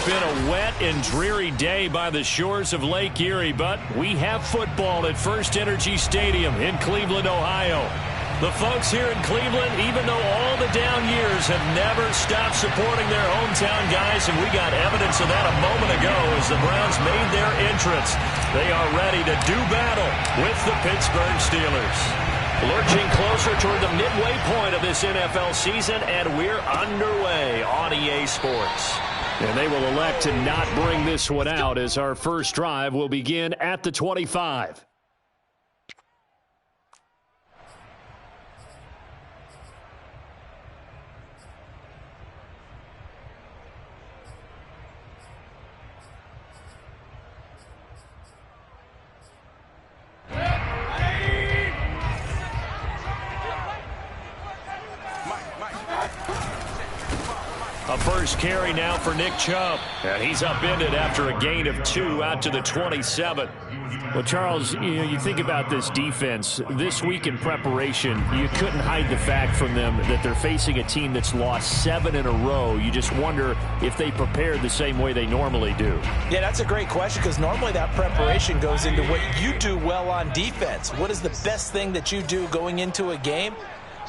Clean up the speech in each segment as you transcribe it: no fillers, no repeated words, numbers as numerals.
been a wet and dreary day by the shores of Lake Erie, but we have football at First Energy Stadium in Cleveland, Ohio. The folks here in Cleveland, even though all the down years, have never stopped supporting their hometown guys, and we got evidence of that a moment ago as the Browns made their entrance. They are ready to do battle with the Pittsburgh Steelers. Lurching closer toward the midway point of this NFL season, and we're underway on EA Sports. And they will elect to not bring this one out as our first drive will begin at the 25. A first carry now for Nick Chubb. And he's upended after a gain of 2 out to the 27. Well, Charles, you think about this defense. This week in preparation, you couldn't hide the fact from them that they're facing a team that's lost 7 in a row. You just wonder if they prepared the same way they normally do. Yeah, that's a great question because normally that preparation goes into what you do well on defense. What is the best thing that you do going into a game?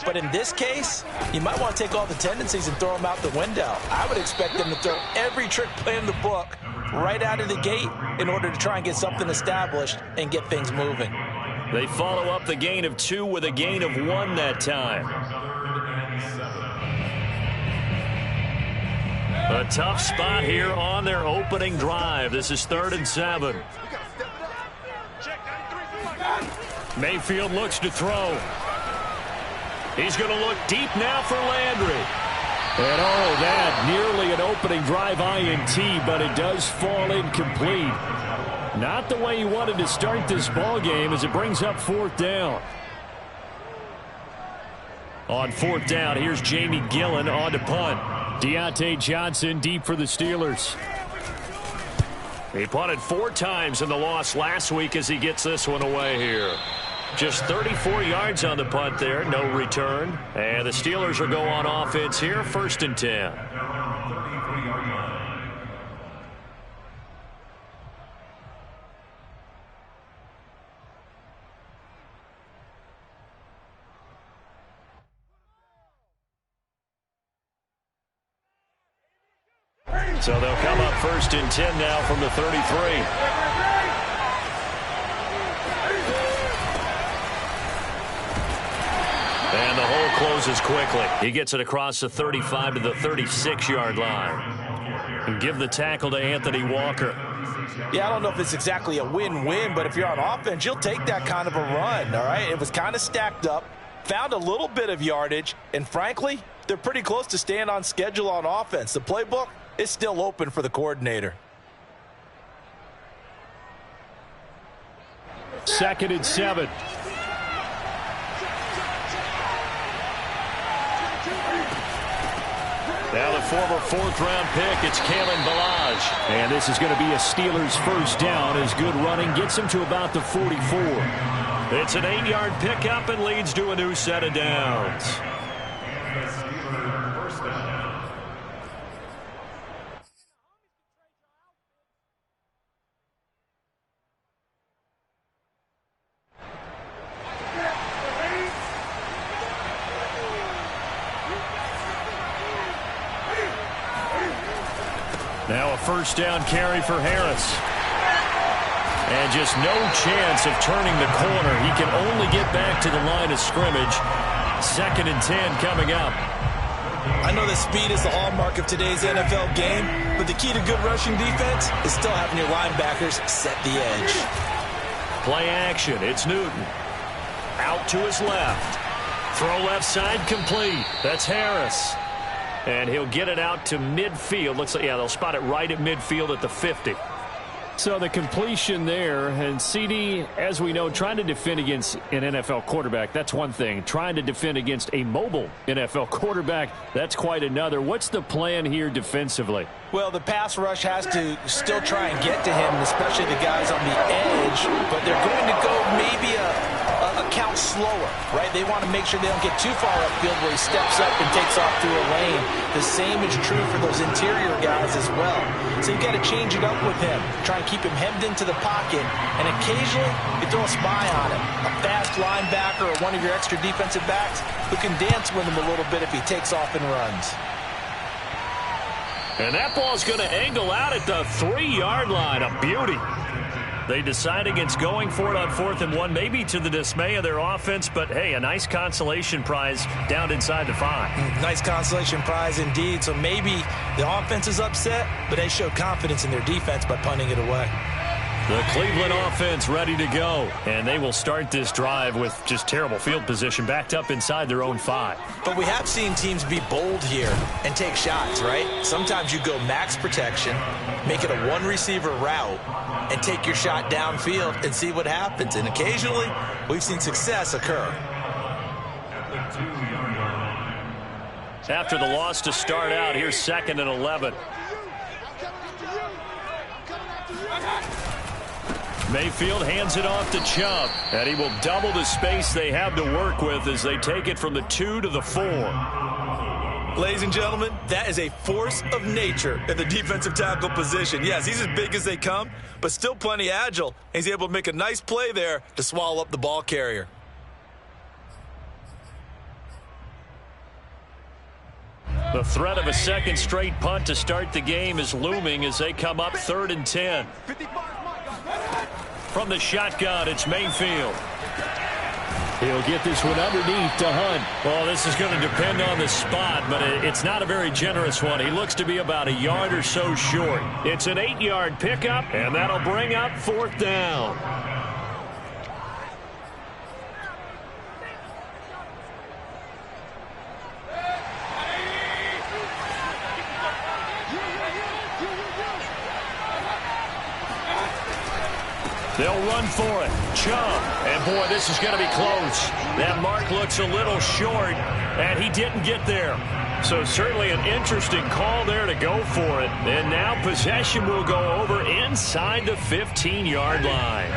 But in this case, you might want to take all the tendencies and throw them out the window. I would expect them to throw every trick play in the book right out of the gate in order to try and get something established and get things moving. They follow up the gain of 2 with a gain of 1 that time. A tough spot here on their opening drive. This is 3rd and 7. Mayfield looks to throw. He's going to look deep now for Landry. And that nearly an opening drive INT, but it does fall incomplete. Not the way he wanted to start this ball game as it brings up 4th down. On 4th down, here's Jamie Gillen on to punt. Deontay Johnson deep for the Steelers. He punted 4 times in the loss last week as he gets this one away here. Just 34 yards on the punt there, no return. And the Steelers will go on offense here, 1st and 10. So they'll come up 1st and 10 now from the 33. And the hole closes quickly. He gets it across the 35 to the 36-yard line. And give the tackle to Anthony Walker. Yeah, I don't know if it's exactly a win-win, but if you're on offense, you'll take that kind of a run, all right? It was kind of stacked up, found a little bit of yardage, and frankly, they're pretty close to staying on schedule on offense. The playbook is still open for the coordinator. 2nd and 7. Now the former 4th-round pick, it's Kalen Ballage. And this is going to be a Steelers first down as good running gets him to about the 44. It's an 8-yard pickup and leads to a new set of downs. Now a first down carry for Harris. And just no chance of turning the corner. He can only get back to the line of scrimmage. 2nd and 10 coming up. I know that speed is the hallmark of today's NFL game, but the key to good rushing defense is still having your linebackers set the edge. Play action. It's Newton. Out to his left. Throw left side complete. That's Harris. And he'll get it out to midfield. Looks like, yeah, they'll spot it right at midfield at the 50. So the completion there, and CD, as we know, trying to defend against an NFL quarterback, that's one thing. Trying to defend against a mobile NFL quarterback, that's quite another. What's the plan here defensively? Well, the pass rush has to still try and get to him, especially the guys on the edge, but they're going to go maybe a a count slower, right? They want to make sure they don't get too far upfield where he steps up and takes off through a lane. The same is true for those interior guys as well. So you've got to change it up with him. Try and keep him hemmed into the pocket, and occasionally you throw a spy on him. A fast linebacker or one of your extra defensive backs who can dance with him a little bit if he takes off and runs. And that ball's going to angle out at the 3-yard line. A beauty. They decide against going for it on 4th and 1, maybe to the dismay of their offense, but hey, a nice consolation prize down inside the 5. Nice consolation prize indeed. So maybe the offense is upset, but they show confidence in their defense by punting it away. The Cleveland offense ready to go, and they will start this drive with just terrible field position, backed up inside their own 5. But we have seen teams be bold here and take shots, right? Sometimes you go max protection, make it a one-receiver route, and take your shot downfield and see what happens. And occasionally, we've seen success occur. After the loss to start out, here's 2nd and 11. Mayfield hands it off to Chubb, and he will double the space they have to work with as they take it from the 2 to the 4. Ladies and gentlemen, that is a force of nature at the defensive tackle position. Yes, he's as big as they come, but still plenty agile. He's able to make a nice play there to swallow up the ball carrier. The threat of a second straight punt to start the game is looming as they come up 3rd and 10. From the shotgun, it's Mayfield. He'll get this one underneath to Hunt. Well, this is going to depend on the spot, but it's not a very generous one. He looks to be about a yard or so short. It's an 8-yard pickup, and that'll bring up 4th down. They'll run for it. Chubb. And, boy, this is going to be close. That mark looks a little short, and he didn't get there. So certainly an interesting call there to go for it. And now possession will go over inside the 15-yard line.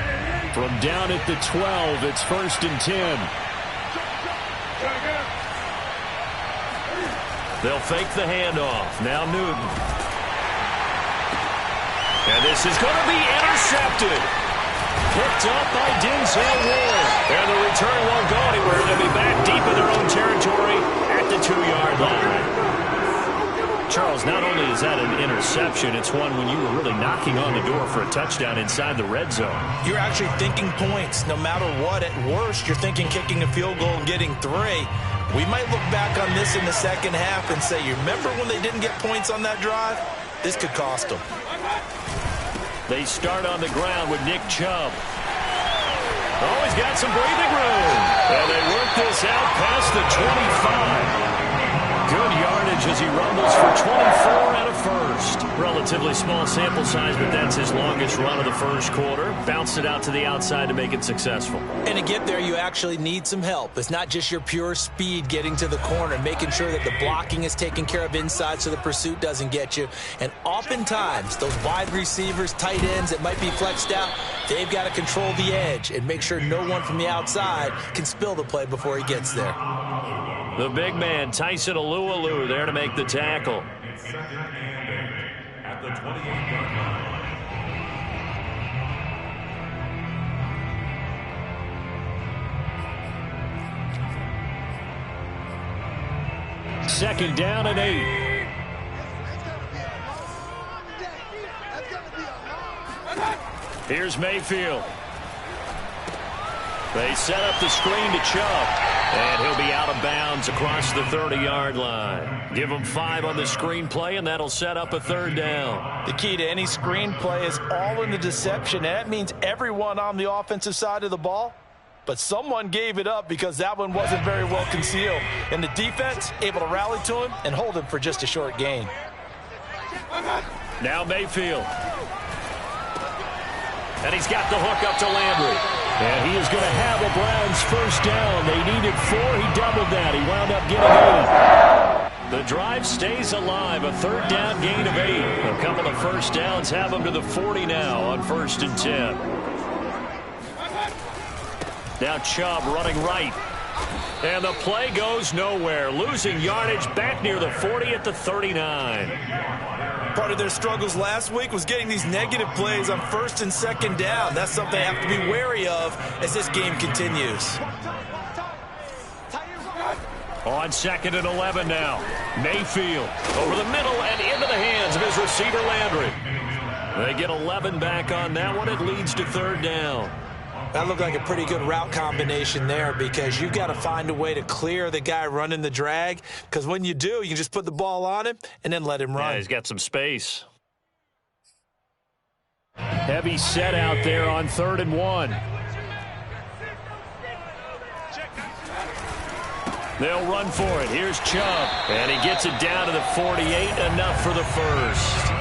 From down at the 12, it's 1st and 10. They'll fake the handoff. Now Newton. And this is going to be intercepted. Picked up by Denzel Ward. And the return won't go anywhere. They'll be back deep in their own territory at the 2-yard line. Charles, not only is that an interception, it's one when you were really knocking on the door for a touchdown inside the red zone. You're actually thinking points. No matter what, at worst, you're thinking kicking a field goal and getting 3. We might look back on this in the second half and say, you remember when they didn't get points on that drive? This could cost them. They start on the ground with Nick Chubb. Oh, he's got some breathing room. And they work this out past the 25. Good yardage as he rumbles for 24 and a first. Relatively small sample size, but that's his longest run of the first quarter. Bounced it out to the outside to make it successful. And to get there, you actually need some help. It's not just your pure speed getting to the corner, making sure that the blocking is taken care of inside so the pursuit doesn't get you. And oftentimes, those wide receivers, tight ends that might be flexed out, they've got to control the edge and make sure no one from the outside can spill the play before he gets there. The big man, Tyson Alualu, there to make the tackle. At the 28-yard line. 2nd down and 8. Here's Mayfield. They set up the screen to Chubb. And he'll be out of bounds across the 30-yard line. Give him 5 on the screenplay, and that'll set up a 3rd down. The key to any screenplay is all in the deception. And that means everyone on the offensive side of the ball. But someone gave it up because that one wasn't very well concealed. And the defense able to rally to him and hold him for just a short gain. Now Mayfield. And he's got the hook up to Landry. And he is going to have a Browns 1st down. They needed 4. He doubled that. He wound up getting 8. The drive stays alive. A 3rd down gain of 8. A couple of 1st downs have them to the 40 now on 1st and 10. Now Chubb running right. And the play goes nowhere. Losing yardage back near the 40 at the 39. Part of their struggles last week was getting these negative plays on first and second down. That's something they have to be wary of as this game continues. On 2nd and 11 now. Mayfield over the middle and into the hands of his receiver Landry. They get 11 back on that one. It leads to 3rd down. That looked like a pretty good route combination there because you got to find a way to clear the guy running the drag, because when you do, you can just put the ball on him and then let him run. Yeah, he's got some space. Heavy set out there on 3rd and 1. They'll run for it. Here's Chubb. And he gets it down to the 48, enough for the first.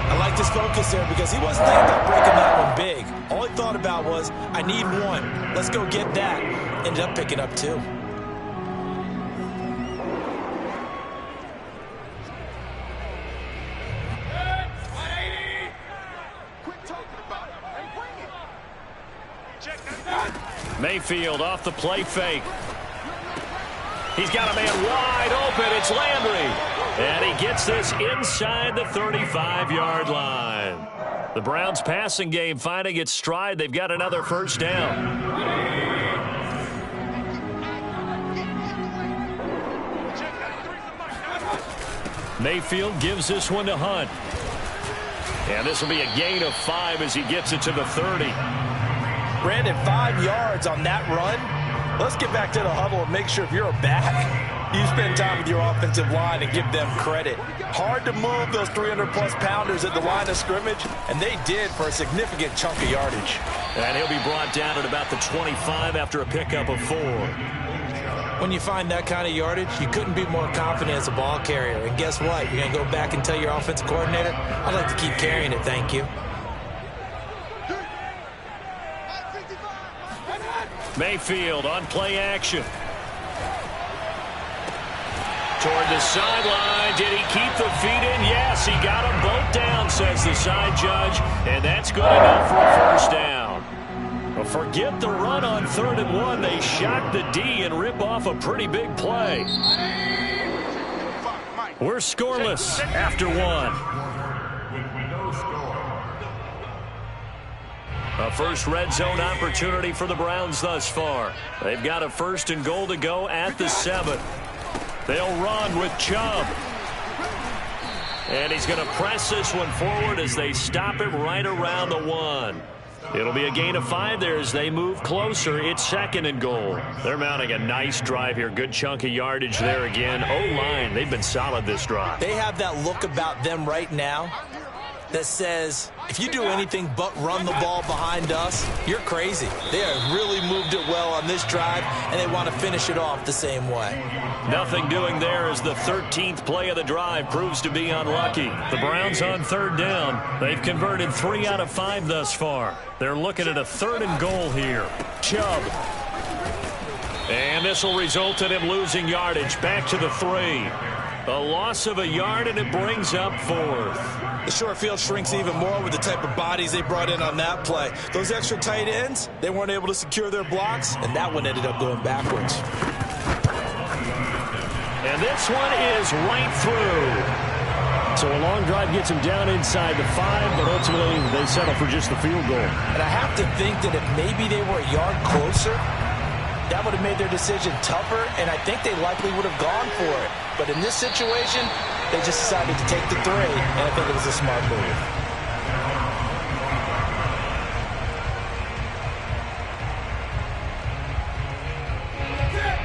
I like this focus there because he wasn't thinking about breaking that one big. All he thought about was, I need one. Let's go get that. Ended up picking up 2. Mayfield off the play fake. He's got a man wide open. It's Landry. And he gets this inside the 35-yard line. The Browns' passing game finding its stride. They've got another first down. Mayfield gives this one to Hunt. And this will be a gain of 5 as he gets it to the 30. Brandon, 5 yards on that run. Let's get back to the huddle and make sure if you're a back, you spend time with your offensive line and give them credit. Hard to move those 300-plus pounders at the line of scrimmage, and they did for a significant chunk of yardage. And he'll be brought down at about the 25 after a pickup of 4. When you find that kind of yardage, you couldn't be more confident as a ball carrier. And guess what? You're going to go back and tell your offensive coordinator, I'd like to keep carrying it, thank you. Mayfield on play action. Toward the sideline. Did he keep the feet in? Yes, he got them both down, says the side judge. And that's good enough for a first down. Well, forget the run on 3rd and 1. They shock the D and rip off a pretty big play. We're scoreless after 1. A first red zone opportunity for the Browns thus far. They've got a 1st and goal to go at the 7. They'll run with Chubb. And he's going to press this one forward as they stop it right around the 1. It'll be a gain of 5 there as they move closer. It's 2nd and goal. They're mounting a nice drive here. Good chunk of yardage there again. O-line, they've been solid this drive. They have that look about them right now that says, if you do anything but run the ball behind us, you're crazy. They have really moved it well on this drive, and they want to finish it off the same way. Nothing doing there as the 13th play of the drive proves to be unlucky. The Browns on 3rd down. They've converted 3 out of 5 thus far. They're looking at a 3rd and goal here. Chubb. And this will result in him losing yardage back to the 3. A loss of a yard, and it brings up 4th. The short field shrinks even more with the type of bodies they brought in on that play. Those extra tight ends, they weren't able to secure their blocks, and that one ended up going backwards. And this one is right through. So a long drive gets him down inside the 5, but ultimately they settle for just the field goal. And I have to think that if maybe they were a yard closer, that would have made their decision tougher, and I think they likely would have gone for it. But in this situation, they just decided to take the 3, and I think it was a smart move.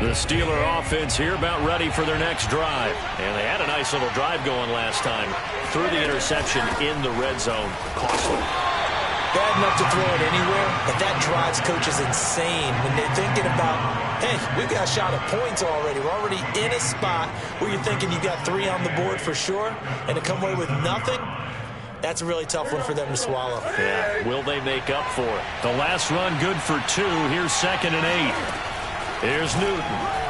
The Steeler offense here about ready for their next drive. And they had a nice little drive going last time. Threw the interception in the red zone. Costly. Bad enough to throw it anywhere, but that drives coaches insane when they're thinking about, hey, we've got a shot at points already. We're already in a spot where you're thinking you got 3 on the board for sure, and to come away with nothing, that's a really tough one for them to swallow. Yeah, will they make up for it? The last run good for 2. Here's 2nd and 8. Here's Newton.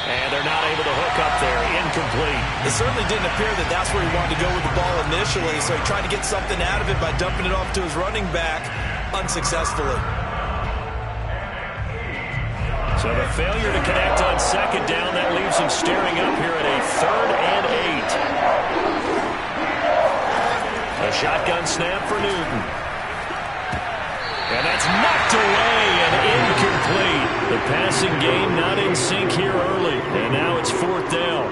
And they're not able to hook up there. Incomplete. It certainly didn't appear that that's where he wanted to go with the ball initially, so he tried to get something out of it by dumping it off to his running back. unsuccessfully. So the failure to connect on second down, that leaves him staring up here at a 3rd and 8. A shotgun snap for Newton. And that's knocked away and incomplete. The passing game not in sync here early. And now it's 4th down.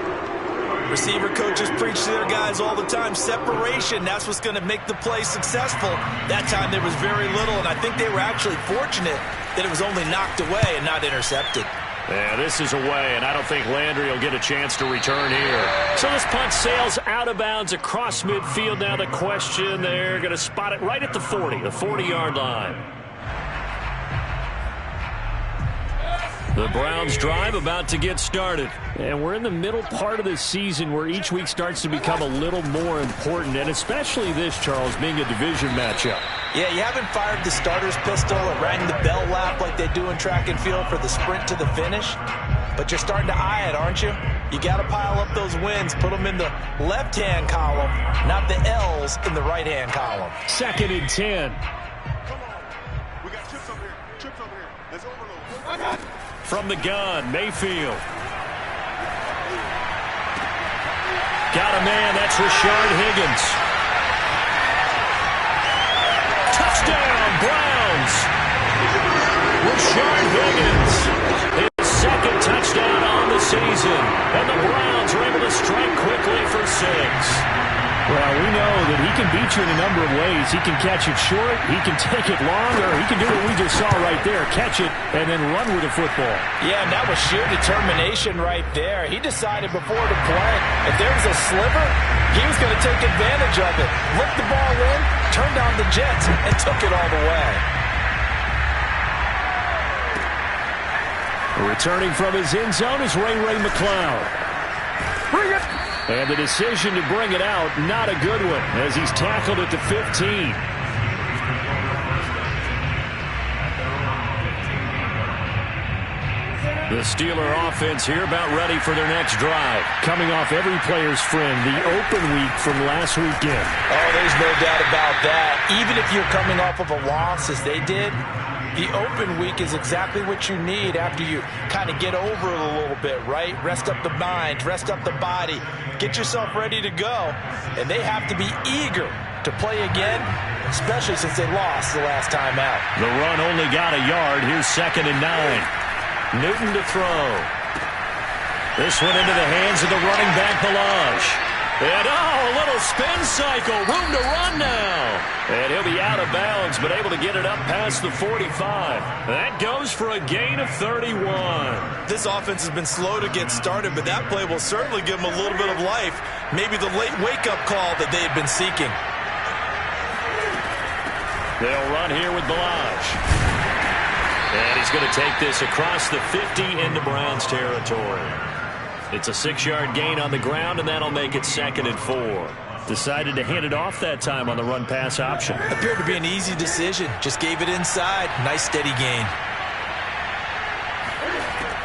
Receiver coaches preach to their guys all the time. Separation, that's what's going to make the play successful. That time there was very little, and I think they were actually fortunate that it was only knocked away and not intercepted. Yeah, this is away, and I don't think Landry will get a chance to return here. So this punt sails out of bounds across midfield. Now the question, they're going to spot it right at the 40, the 40-yard line. The Browns drive about to get started. And we're in the middle part of the season where each week starts to become a little more important, and especially this, Charles, being a division matchup. Yeah, you haven't fired the starter's pistol or rang the bell lap like they do in track and field for the sprint to the finish, but you're starting to eye it, aren't you? You got to pile up those wins, put them in the left-hand column, not the L's in the right-hand column. 2nd and 10. We got chips over here. Chips over here. Let's overload. From the gun, Mayfield. Got a man, that's Rashard Higgins. Touchdown, Browns. Rashard Higgins. His 2nd touchdown on the season. And the Browns are able to strike quickly for 6. Well, we know that he can beat you in a number of ways. He can catch it short, he can take it long, or he can do what we just saw right there, catch it and then run with the football. Yeah, and that was sheer determination right there. He decided before the play, if there was a sliver, he was going to take advantage of it. Looked the ball in, turned on the Jets, and took it all the way. Returning from his end zone is Ray McCloud. Bring it! And the decision to bring it out, not a good one, as he's tackled at the 15. The Steeler offense here about ready for their next drive. Coming off every player's friend, the open week from last weekend. Oh, there's no doubt about that. Even if you're coming off of a loss as they did, the open week is exactly what you need after you kind of get over it a little bit, right? Rest up the mind, rest up the body, get yourself ready to go. And they have to be eager to play again, especially since they lost the last time out. The run only got a yard. Here's 2nd and 9. Newton to throw. This one into the hands of the running back, Balaj. And, a little spin cycle. Room to run now. And he'll be out of bounds, but able to get it up past the 45. That goes for a gain of 31. This offense has been slow to get started, but that play will certainly give them a little bit of life. Maybe the late wake-up call that they had been seeking. They'll run here with Balaj. And he's going to take this across the 50 into Browns territory. It's a 6-yard gain on the ground, and that'll make it 2nd and 4. Decided to hand it off that time on the run-pass option. Appeared to be an easy decision. Just gave it inside. Nice, steady gain.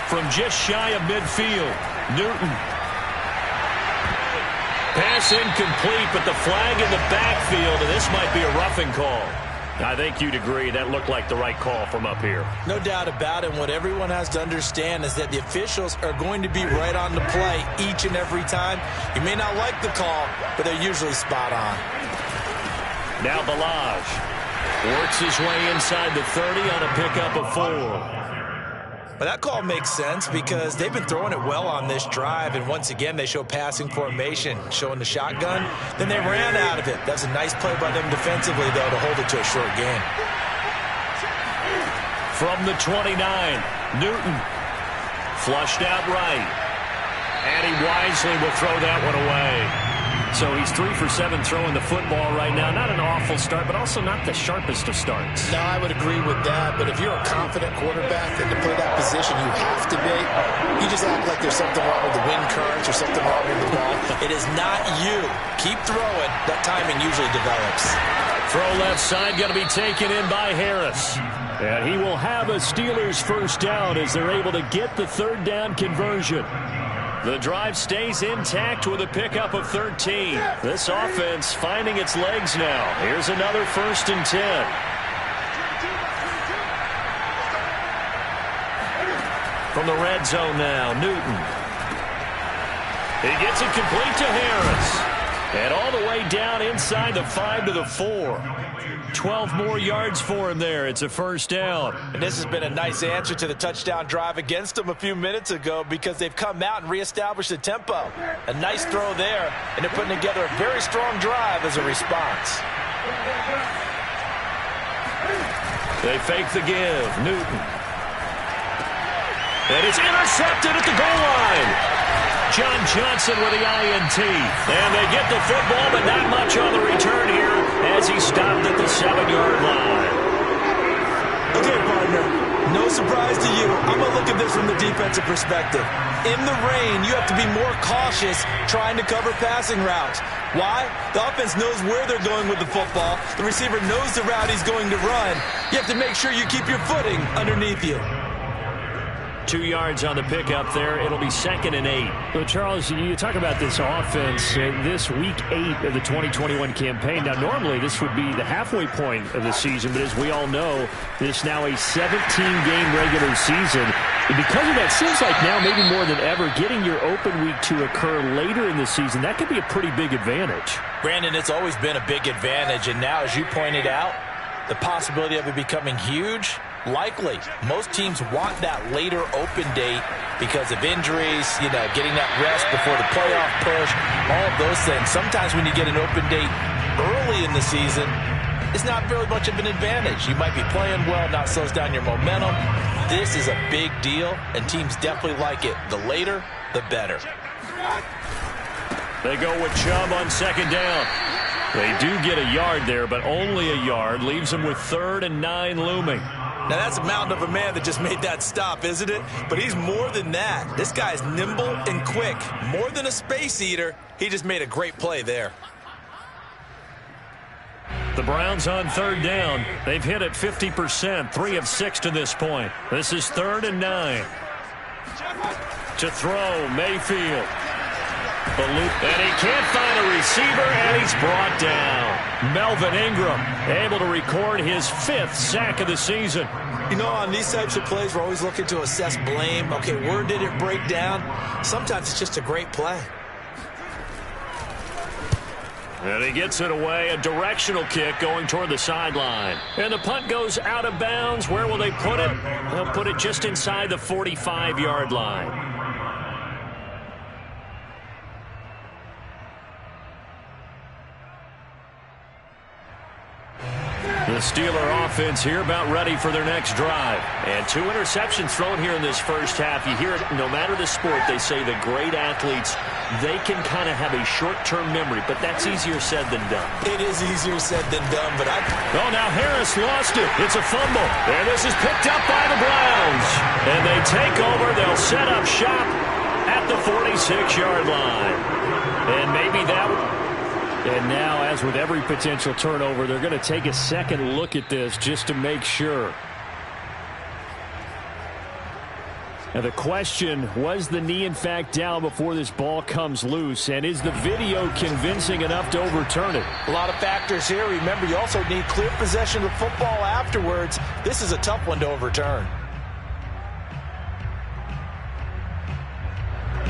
From just shy of midfield, Newton. Pass incomplete, but the flag in the backfield, and this might be a roughing call. I think you'd agree that looked like the right call from up here. No doubt about it. What everyone has to understand is that the officials are going to be right on the play each and every time. You may not like the call, but they're usually spot on. Now Balaj works his way inside the 30 on a pickup of 4. But that call makes sense because they've been throwing it well on this drive, and once again they show passing formation, showing the shotgun. Then they ran out of it. That's a nice play by them defensively, though, to hold it to a short gain. From the 29, Newton flushed out right, and he wisely will throw that one away. So he's 3 for 7 throwing the football right now. Not an awful start, but also not the sharpest of starts. No, I would agree with that. But if you're a confident quarterback and to play that position you have to be, you just act like there's something wrong with the wind currents or something wrong with the ball. It is not you. Keep throwing. That timing usually develops. Throw left side going to be taken in by Harris. And he will have a Steelers first down as they're able to get the 3rd down conversion. The drive stays intact with a pickup of 13. This offense finding its legs now. Here's another 1st and 10. From the red zone now, Newton. He gets it complete to Harris. And all the way down inside the 5 to the 4. 12 more yards for him there. It's a first down. And this has been a nice answer to the touchdown drive against them a few minutes ago because they've come out and reestablished the tempo. A nice throw there, and they're putting together a very strong drive as a response. They fake the give. Newton. And it's intercepted at the goal line. John Johnson with the INT. And they get the football, but not much on the return here as he stopped at the 7-yard line. Okay, partner, no surprise to you. I'm going to look at this from the defensive perspective. In the rain, you have to be more cautious trying to cover passing routes. Why? The offense knows where they're going with the football. The receiver knows the route he's going to run. You have to make sure you keep your footing underneath you. 2 yards on the pickup there. It'll be 2nd and 8. Well, Charles, you talk about this offense, this week 8 of the 2021 campaign. Now, normally this would be the halfway point of the season, but as we all know, this is now a 17-game regular season. And because of that, it seems like now maybe more than ever, getting your open week to occur later in the season, that could be a pretty big advantage. Brandon, it's always been a big advantage, and now, as you pointed out, the possibility of it becoming huge, likely. Most teams want that later open date because of injuries, getting that rest before the playoff push, all of those things. Sometimes when you get an open date early in the season, it's not very much of an advantage. You might be playing well, not slows down your momentum. This is a big deal, and teams definitely like it. The later, the better. They go with Chubb on 2nd down. They do get a yard there, but only a yard. Leaves them with 3rd and 9 looming. Now, that's a mountain of a man that just made that stop, isn't it? But he's more than that. This guy's nimble and quick. More than a space eater. He just made a great play there. The Browns on 3rd down. They've hit it 50%, 3 of 6 to this point. This is 3rd and 9. To throw, Mayfield. And he can't find a receiver, and he's brought down. Melvin Ingram able to record his 5th sack of the season. On these types of plays, we're always looking to assess blame. Okay, where did it break down? Sometimes it's just a great play. And he gets it away, a directional kick going toward the sideline. And the punt goes out of bounds. Where will they put it? They'll put it just inside the 45-yard line. The Steeler offense here about ready for their next drive. And 2 interceptions thrown here in this first half. You hear it, no matter the sport, they say the great athletes, they can kind of have a short-term memory, but that's easier said than done. It is easier said than done, but Oh, now Harris lost it. It's a fumble. And this is picked up by the Browns. And they take over. They'll set up shop at the 46-yard line. And maybe that... And now, as with every potential turnover, they're going to take a second look at this just to make sure. Now the question, was the knee in fact down before this ball comes loose? And is the video convincing enough to overturn it? A lot of factors here. Remember, you also need clear possession of the football afterwards. This is a tough one to overturn.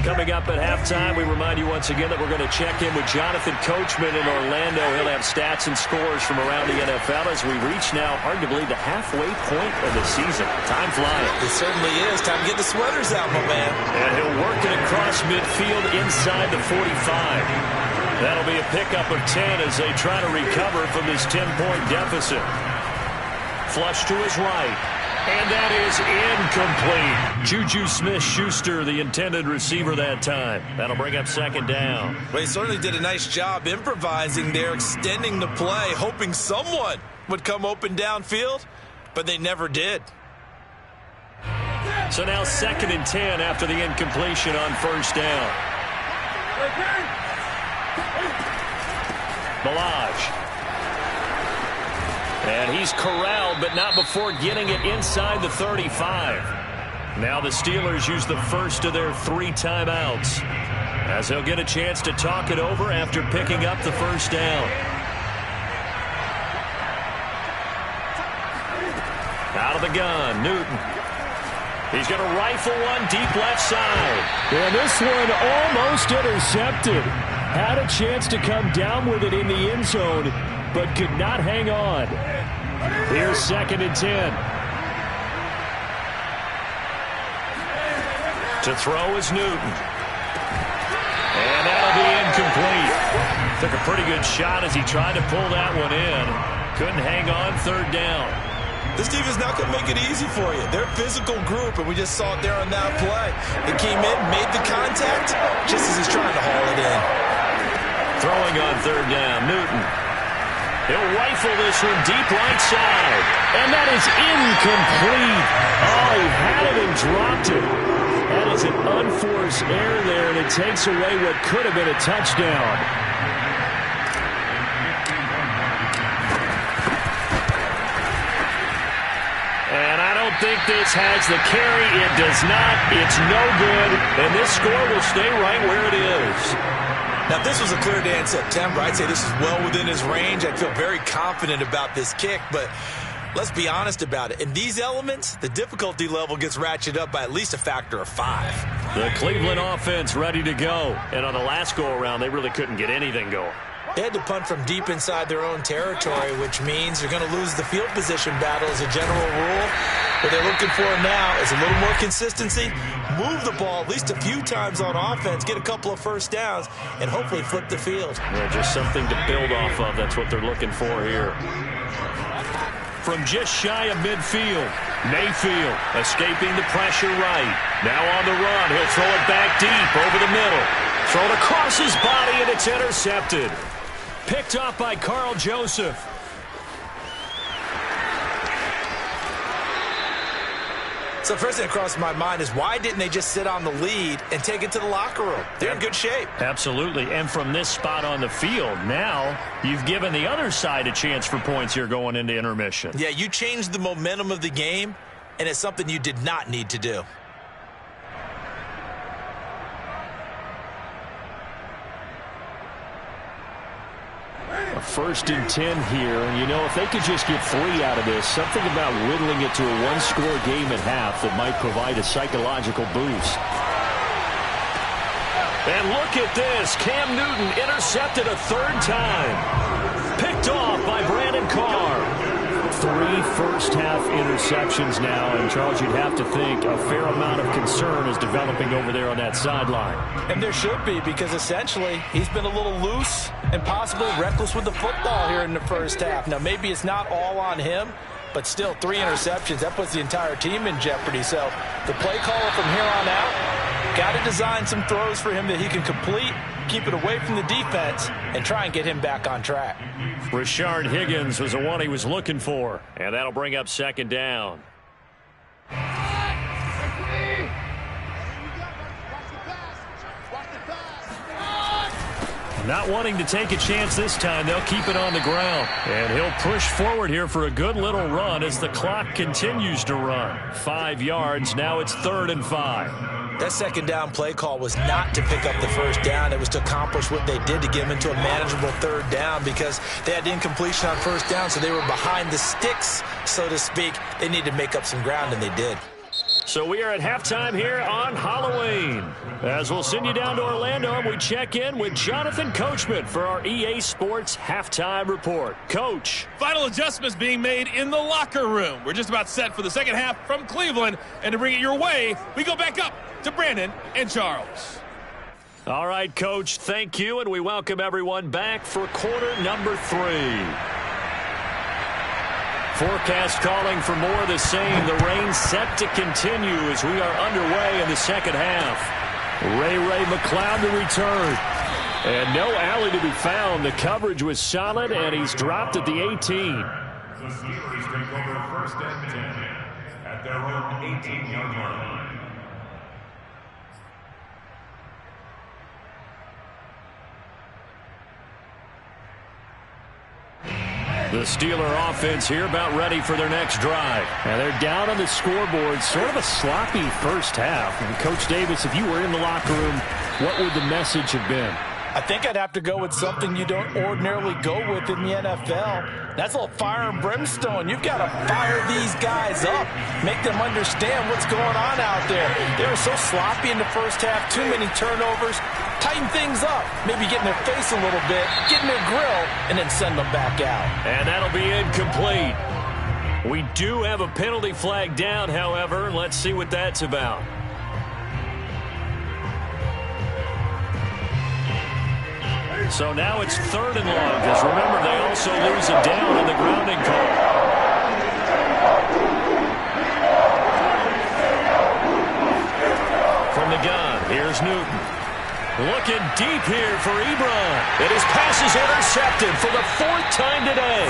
Coming up at halftime, we remind you once again that we're going to check in with Jonathan Coachman in Orlando. He'll have stats and scores from around the NFL as we reach now, arguably, the halfway point of the season. Time flying. It certainly is. Time to get the sweaters out, my man. And he'll work it across midfield inside the 45. That'll be a pickup of 10 as they try to recover from this 10-point deficit. Flush to his right. And that is incomplete. Juju Smith-Schuster, the intended receiver that time. That'll bring up 2nd down. Well, he certainly did a nice job improvising there, extending the play, hoping someone would come open downfield, but they never did. So now 2nd and 10 after the incompletion on 1st down. Balaj. And he's corralled, but not before getting it inside the 35. Now the Steelers use the first of their 3 timeouts, as they'll get a chance to talk it over after picking up the 1st down. Out of the gun, Newton. He's going to rifle one deep left side. And this one almost intercepted. Had a chance to come down with it in the end zone, but could not hang on. Here's 2nd and 10. To throw is Newton. And that'll be incomplete. Took a pretty good shot as he tried to pull that one in. Couldn't hang on 3rd down. This team is not going to make it easy for you. They're a physical group, and we just saw it there on that play. They came in, made the contact, just as he's trying to haul it in. Throwing on 3rd down, Newton. He'll rifle this one deep right side. And that is incomplete. Oh, he had it and dropped it. That is an unforced error there, and it takes away what could have been a touchdown. And I don't think this has the carry. It does not. It's no good. And this score will stay right where it is. Now, if this was a clear day in September, I'd say this is well within his range. I'd feel very confident about this kick, but let's be honest about it. In these elements, the difficulty level gets ratcheted up by at least a factor of 5. The Cleveland offense ready to go. And on the last go-around, they really couldn't get anything going. They had to punt from deep inside their own territory, which means they're going to lose the field position battle as a general rule. What they're looking for now is a little more consistency, move the ball at least a few times on offense, get a couple of first downs, and hopefully flip the field. Yeah, just something to build off of. That's what they're looking for here. From just shy of midfield, Mayfield escaping the pressure right. Now on the run, he'll throw it back deep over the middle. Thrown across his body, and it's intercepted. Picked up by Carl Joseph. So the first thing that crossed my mind is why didn't they just sit on the lead and take it to the locker room? They're in good shape. Absolutely. And from this spot on the field, now you've given the other side a chance for points here going into intermission. Yeah, you changed the momentum of the game, and it's something you did not need to do. A 1st and 10 here, and you know, if they could just get 3 out of this, something about whittling it to a 1-score game at half that might provide a psychological boost. And look at this. Cam Newton intercepted a 3rd time. Picked off by Brandon Carr. 3 first-half interceptions now, and Charles, you'd have to think a fair amount of concern is developing over there on that sideline. And there should be, because essentially he's been a little loose and possibly reckless with the football here in the first half. Now, maybe it's not all on him, but still 3 interceptions. That puts the entire team in jeopardy. So the play caller from here on out got to design some throws for him that he can complete, keep it away from the defense, and try and get him back on track. Rashard Higgins was the one he was looking for, and that'll bring up 2nd down. Not wanting to take a chance this time, they'll keep it on the ground. And he'll push forward here for a good little run as the clock continues to run. 5 yards, now it's 3rd and 5. That 2nd down play call was not to pick up the first down. It was to accomplish what they did to get them into a manageable 3rd down because they had incompletion on first down, so they were behind the sticks, so to speak. They needed to make up some ground, and they did. So we are at halftime here on Halloween. As we'll send you down to Orlando, and we check in with Jonathan Coachman for our EA Sports Halftime Report. Coach. Final adjustments being made in the locker room. We're just about set for the second half from Cleveland. And to bring it your way, we go back up to Brandon and Charles. All right, Coach, thank you, and we welcome everyone back for quarter number 3. Forecast calling for more of the same. The rain set to continue as we are underway in the second half. Ray McLeod to return. And no alley to be found. The coverage was solid, and he's dropped at the 18. The Steelers take over 1st and 10 at their own 18-yard line. The Steeler offense here about ready for their next drive. And they're down on the scoreboard. Sort of a sloppy first half. And Coach Davis, if you were in the locker room, what would the message have been? I think I'd have to go with something you don't ordinarily go with in the NFL. That's a little fire and brimstone. You've got to fire these guys up, make them understand what's going on out there. They were so sloppy in the first half, too many turnovers. Tighten things up, maybe get in their face a little bit, get in their grill, and then send them back out. And that'll be incomplete. We do have a penalty flag down, however. Let's see what that's about. So now it's 3rd and long, because remember, they also lose a down on the grounding call. From the gun, here's Newton. Looking deep here for Ebron. And his pass is intercepted for the 4th time today.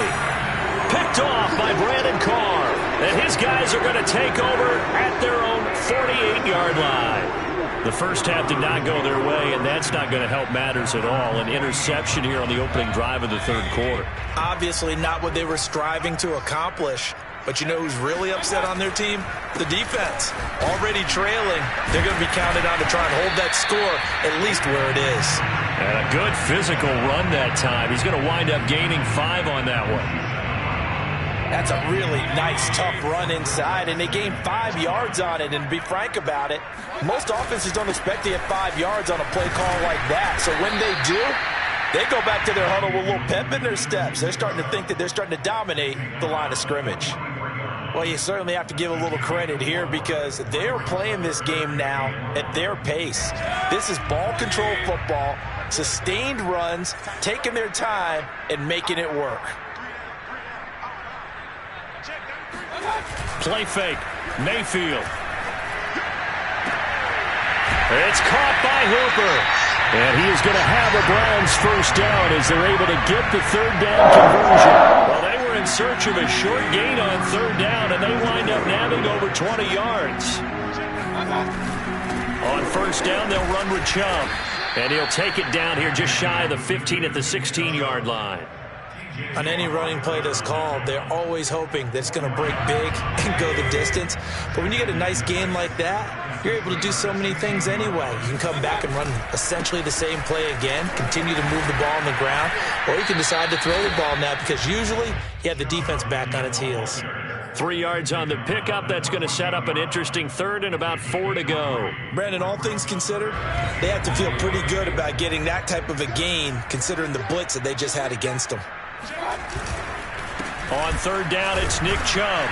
Picked off by Brandon Carr. And his guys are going to take over at their own 48-yard line. The first half did not go their way, and that's not going to help matters at all. An interception here on the opening drive of the 3rd quarter. Obviously not what they were striving to accomplish. But you know who's really upset on their team? The defense. Already trailing. They're going to be counted on to try and hold that score at least where it is. And a good physical run that time. He's going to wind up gaining 5 on that one. That's a really nice, tough run inside, and they gained 5 yards on it. And to be frank about it, most offenses don't expect to get 5 yards on a play call like that. So when they do, they go back to their huddle with a little pep in their steps. They're starting to think that they're starting to dominate the line of scrimmage. Well, you certainly have to give a little credit here because they're playing this game now at their pace. This is ball control football, sustained runs, taking their time, and making it work. Play fake. Mayfield. It's caught by Hooper. And he is going to have a Browns first down as they're able to get the 3rd down conversion. Well, they were in search of a short gain on 3rd down, and they wind up nabbing over 20 yards. On 1st down, they'll run with Chubb. And he'll take it down here just shy of the 15 at the 16-yard line. On any running play that's called, they're always hoping that it's going to break big and go the distance. But when you get a nice gain like that, you're able to do so many things anyway. You can come back and run essentially the same play again, continue to move the ball on the ground, or you can decide to throw the ball now because usually you have the defense back on its heels. 3 yards on the pickup. That's going to set up an interesting 3rd and about 4 to go. Brandon, all things considered, they have to feel pretty good about getting that type of a gain considering the blitz that they just had against them. On 3rd down, it's Nick Chubb.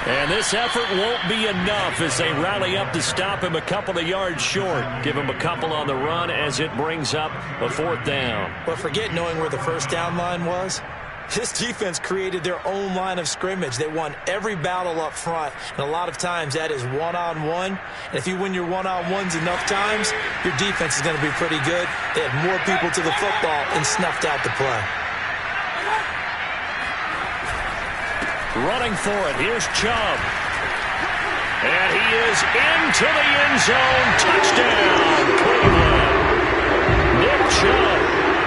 And this effort won't be enough as they rally up to stop him a couple of yards short. Give him a couple on the run as it brings up a 4th down. But forget knowing where the first down line was. This defense created their own line of scrimmage. They won every battle up front, and a lot of times that is one-on-one. And if you win your one-on-ones enough times, your defense is going to be pretty good. They had more people to the football and snuffed out the play. Running for it, here's Chubb. And he is into the end zone. Touchdown, Cleveland. Nick Chubb,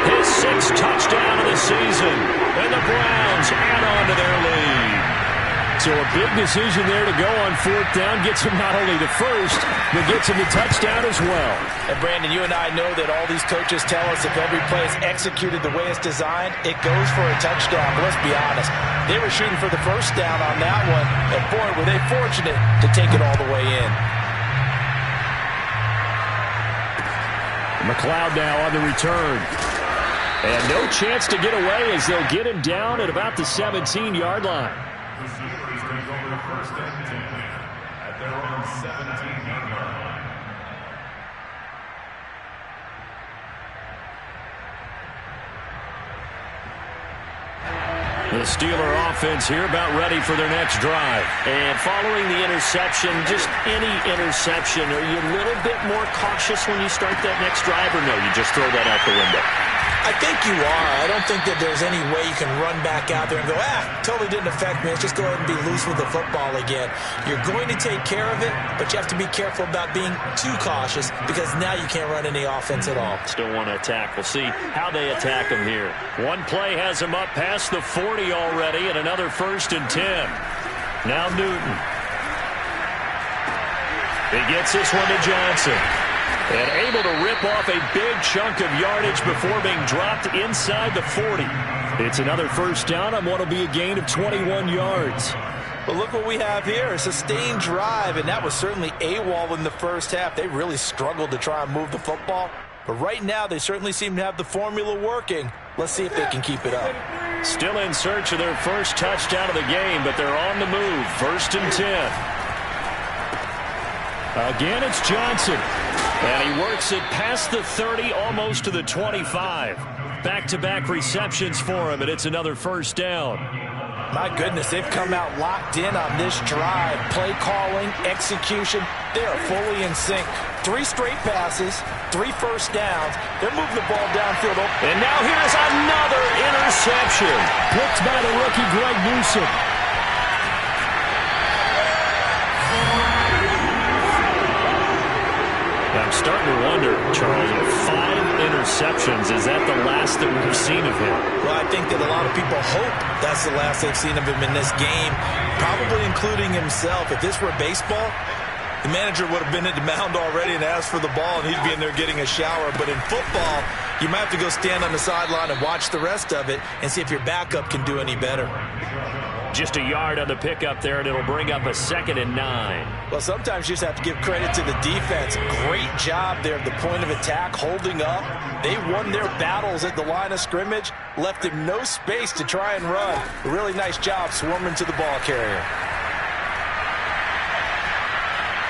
his 6th touchdown of the season. And the Browns add on to their lead. So a big decision there to go on 4th down. Gets him not only the first, but gets him the touchdown as well. And Brandon, you and I know that all these coaches tell us if every play is executed the way it's designed, it goes for a touchdown. But let's be honest, they were shooting for the first down on that one. And boy, were they fortunate to take it all the way in. McLeod now on the return. And no chance to get away as they'll get him down at about the 17-yard line. The Steelers take over the 1st and 10 at their own 17-yard line. The Steeler offense here about ready for their next drive. And following the interception, just any interception, are you a little bit more cautious when you start that next drive, or no, you just throw that out the window? I think you are. I don't think that there's any way you can run back out there and go, totally didn't affect me. Let's just go ahead and be loose with the football again. You're going to take care of it, but you have to be careful about being too cautious because now you can't run any offense at all. Still want to attack. We'll see how they attack him here. One play has him up past the 40 already, and another 1st and 10. Now Newton. He gets this one to Johnson. And able to rip off a big chunk of yardage before being dropped inside the 40. It's another first down on what will be a gain of 21 yards. But look what we have here, a sustained drive, and that was certainly AWOL in the first half. They really struggled to try and move the football. But right now, they certainly seem to have the formula working. Let's see if they can keep it up. Still in search of their first touchdown of the game, but they're on the move. 1st and 10. Again, it's Johnson. And he works it past the 30, almost to the 25. Back-to-back receptions for him, and it's another first down. My goodness, they've come out locked in on this drive. Play calling, execution, they are fully in sync. 3 straight passes, 3 first downs. They're moving the ball downfield. And now here's another interception. Picked by the rookie Greg Newsome. I'm starting to wonder, Charles, 5 interceptions, is that the last that we've seen of him? Well, I think that a lot of people hope that's the last they've seen of him in this game, probably including himself. If this were baseball, the manager would have been at the mound already and asked for the ball, and he'd be in there getting a shower. But in football, you might have to go stand on the sideline and watch the rest of it and see if your backup can do any better. Just a yard on the pickup there, and it'll bring up a 2nd and 9. Well, sometimes you just have to give credit to the defense. Great job there at the point of attack, holding up. They won their battles at the line of scrimmage, left him no space to try and run. A really nice job swarming to the ball carrier.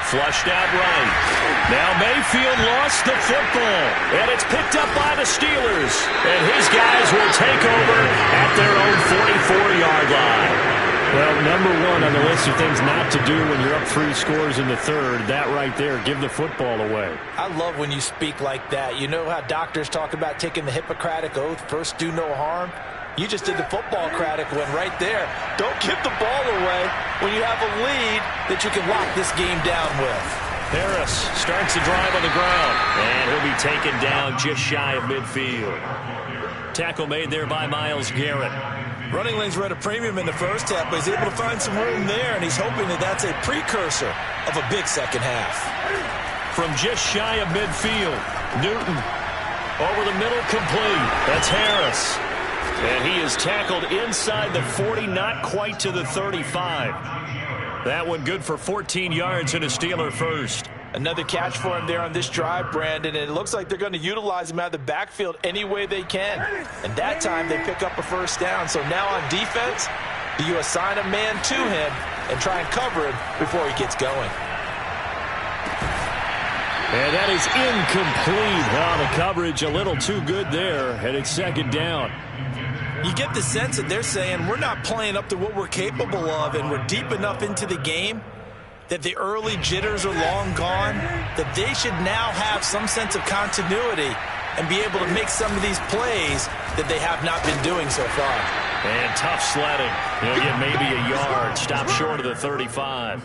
Flushed out right. Now Mayfield lost the football, and it's picked up by the Steelers. And his guys will take over at their own 44-yard line. Well, number 1 on the list of things not to do when you're up 3 scores in the third, that right there, give the football away. I love when you speak like that. You know how doctors talk about taking the Hippocratic Oath, first do no harm? You just did the football-cratic one right there. Don't give the ball away when you have a lead that you can lock this game down with. Harris starts the drive on the ground, and he'll be taken down just shy of midfield. Tackle made there by Myles Garrett. Running lanes were at a premium in the first half, but he's able to find some room there, and he's hoping that that's a precursor of a big second half. From just shy of midfield, Newton over the middle, complete. That's Harris. And he is tackled inside the 40, not quite to the 35. That one good for 14 yards and a Steeler first. Another catch for him there on this drive, Brandon, and it looks like they're going to utilize him out of the backfield any way they can. And that time they pick up a first down. So now on defense, do you assign a man to him and try and cover him before he gets going? And that is incomplete. The coverage a little too good there, and it's 2nd down. You get the sense that they're saying we're not playing up to what we're capable of, and we're deep enough into the game that the early jitters are long gone, that they should now have some sense of continuity and be able to make some of these plays that they have not been doing so far. And tough sledding. He'll get maybe a yard. Stop short of the 35.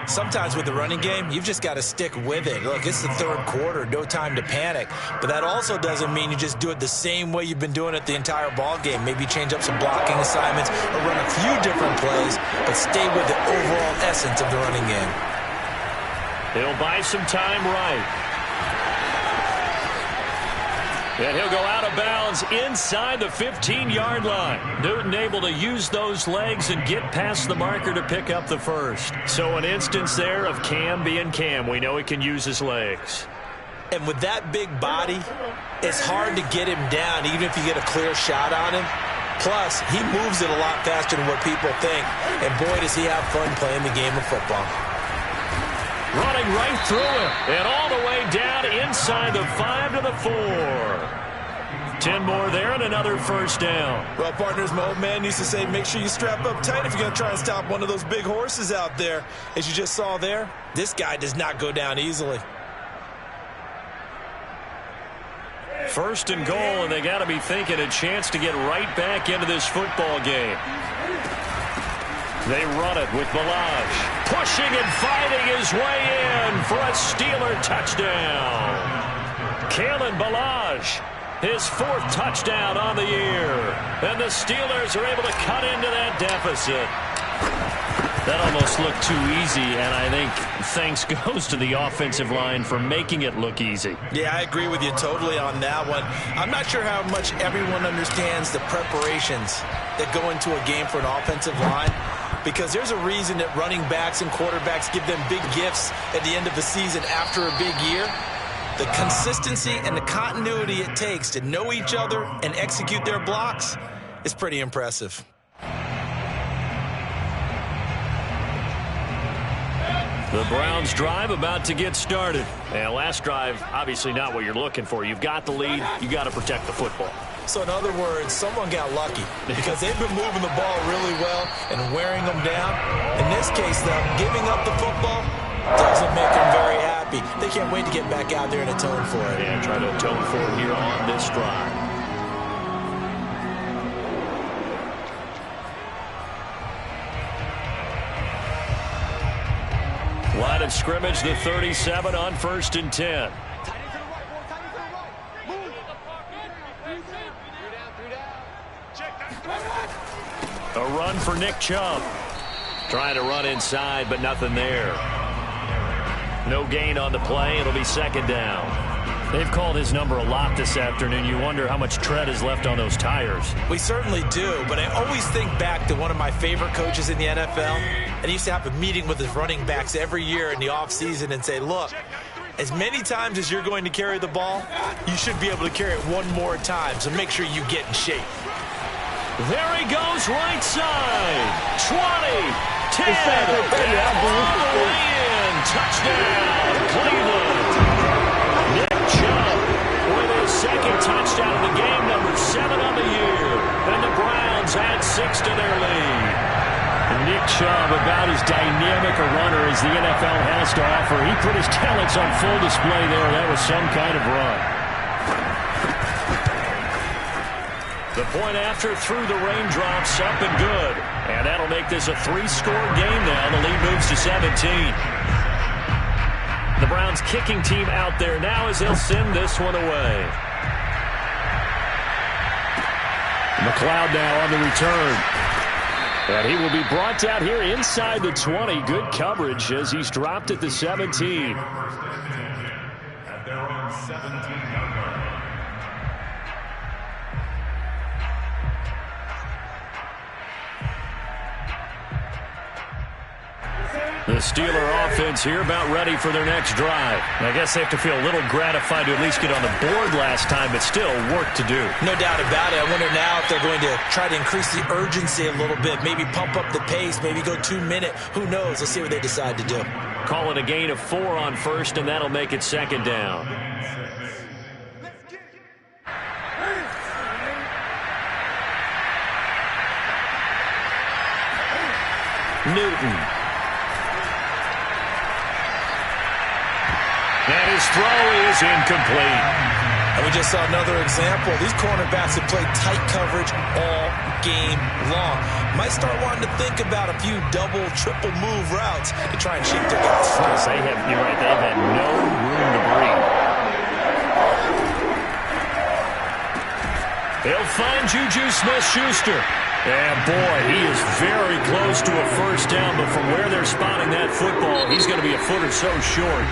Sometimes with the running game, you've just got to stick with it. Look, it's the third quarter, no time to panic. But that also doesn't mean you just do it the same way you've been doing it the entire ball game. Maybe change up some blocking assignments or run a few different plays, but stay with the overall essence of the running game. He'll buy some time right. And he'll go out of bounds inside the 15-yard line. Newton able to use those legs and get past the marker to pick up the first. So an instance there of Cam being Cam. We know he can use his legs. And with that big body, it's hard to get him down even if you get a clear shot on him. Plus, he moves it a lot faster than what people think. And boy, does he have fun playing the game of football. Running right through him and all the way down inside the 5 to the 4. 10 more there and another first down. Well, partners, my old man used to say, make sure you strap up tight if you're going to try and stop one of those big horses out there. As you just saw there, this guy does not go down easily. 1st and goal, and they got to be thinking a chance to get right back into this football game. They run it with Balaj. Pushing and fighting his way in for a Steeler touchdown. Kalen Balaj, his 4th touchdown on the year. And the Steelers are able to cut into that deficit. That almost looked too easy, and I think thanks goes to the offensive line for making it look easy. Yeah, I agree with you totally on that one. I'm not sure how much everyone understands the preparations that go into a game for an offensive line, because there's a reason that running backs and quarterbacks give them big gifts at the end of the season after a big year. The consistency and the continuity it takes to know each other and execute their blocks is pretty impressive. The Browns drive about to get started. And last drive, obviously not what you're looking for. You've got the lead. You got to protect the football. So in other words, someone got lucky because they've been moving the ball really well and wearing them down. In this case, though, giving up the football doesn't make them very happy. They can't wait to get back out there and atone for it. And try to atone for it here on this drive. Line of scrimmage, the 37 on 1st and 10. A run for Nick Chubb. Trying to run inside, but nothing there. No gain on the play. It'll be 2nd down. They've called his number a lot this afternoon. You wonder how much tread is left on those tires. We certainly do, but I always think back to one of my favorite coaches in the NFL, and he used to have a meeting with his running backs every year in the offseason and say, look, as many times as you're going to carry the ball, you should be able to carry it one more time, so make sure you get in shape. There he goes, right side. 20, 10, and all the way in. Touchdown, Cleveland. Nick Chubb with his 2nd touchdown of the game, number 7 on the year. And the Browns add 6 to their lead. Nick Chubb, about as dynamic a runner as the NFL has to offer. He put his talents on full display there. That was some kind of run. The point after through the raindrops, up and good. And that'll make this a 3-score game now. The lead moves to 17. The Browns kicking team out there now as they'll send this one away. McLeod now on the return. And he will be brought down here inside the 20. Good coverage as he's dropped at the 17. At their own 17-yard line. The Steeler offense here about ready for their next drive. I guess they have to feel a little gratified to at least get on the board last time, but still work to do. No doubt about it. I wonder now if they're going to try to increase the urgency a little bit, maybe pump up the pace, maybe go 2-minute. Who knows? Let's see what they decide to do. Call it a gain of 4 on 1st, and that'll make it 2nd down. Newton. And his throw is incomplete. And we just saw another example. These cornerbacks have played tight coverage all game long. Might start wanting to think about a few double, triple move routes to try and shake their guys free. You're right, they've had no room to breathe. He'll find Juju Smith-Schuster. And boy, he is very close to a 1st down, but from where they're spotting that football, he's going to be a foot or so short.